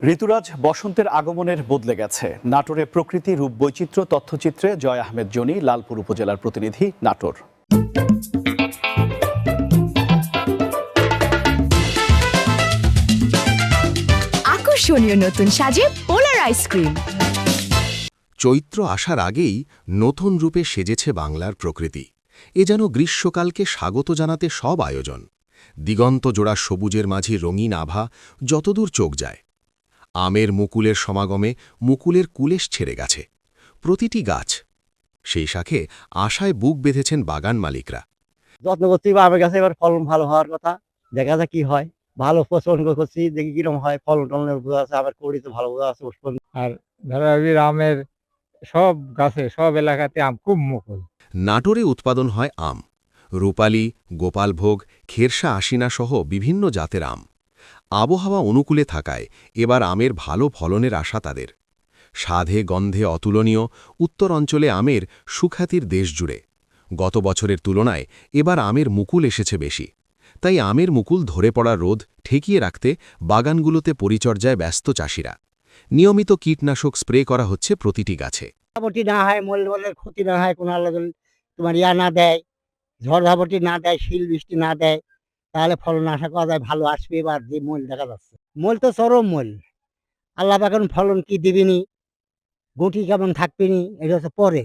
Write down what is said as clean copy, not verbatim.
ঋতুরাজ বসন্তের আগমনের বদলে গেছে। নাটোরে প্রকৃতি রূপ বৈচিত্র্য তথ্যচিত্রে জয় আহমেদ জনি, লালপুর উপজেলার প্রতিনিধি, নাটোর। আকর্ষণীয় নতুন সাজে পোলার আইসক্রিম। চৈত্র আসার আগেই নতুন রূপে সেজেছে বাংলার প্রকৃতি। এ যেন গ্রীষ্মকালকে স্বাগত জানাতে সব আয়োজন। দিগন্ত জোড়া সবুজের মাঝে রঙিন আভা যতদূর চোখ যায়। আমের মুকুলের সমাগমে মুকুলের কুলেশ ছেড়ে গেছে প্রতিটি গাছ। সেই শাখে আশায় বুক বেঁধেছেন বাগান মালিকরা। যত্ন করছি আমের গাছে, এবার ফলন ভালো হওয়ার কথা, দেখা যাক কি হয়। ভালো প্রচলন করছি, দেখি কিরকম হয়। ফলন টলনের উপর আছে, আমের কড়িতে ভালো আছে। আর ধারাবি আমের সব গাছে সব এলাকাতে আম খুব মুকুল। নাটোরে উৎপাদন হয় আম, রূপালী, গোপালভোগ, খেরসা আশিনা সহ বিভিন্ন জাতের আম। আবহাওয়া অনুকূলে থাকায় এবার আমের ভালো ফলনের আশা তাদের। স্বাদে গন্ধে অতুলনীয় উত্তর অঞ্চলে আমের সুখ্যাতির দেশ জুড়ে। গত বছরের তুলনায় এবার আমের মুকুল এসেছে বেশি। তাই আমের মুকুল ধরে পড়া রোদ ঠেকিয়ে রাখতে বাগানগুলোতে পরিচর্যায় ব্যস্ত চাষিরা। নিয়মিত কীটনাশক স্প্রে করা হচ্ছে প্রতিটি গাছে। ঝড়ঝাপটি না হয়, মূলের ক্ষতি না হয়, কোনো তোমার না দেয়, ঝড়ঝাপটি না দেয়, শিল বৃষ্টি না দেয়, তাহলে ফলন আশা করা যায় ভালো আসবে। এবার যে মূল দেখা যাচ্ছে, মূল তো চরম মূল। আল্লাহ এখন ফলন কি দিবিনি, গুটি কেমন থাকবিনি, এটা হচ্ছে পরে।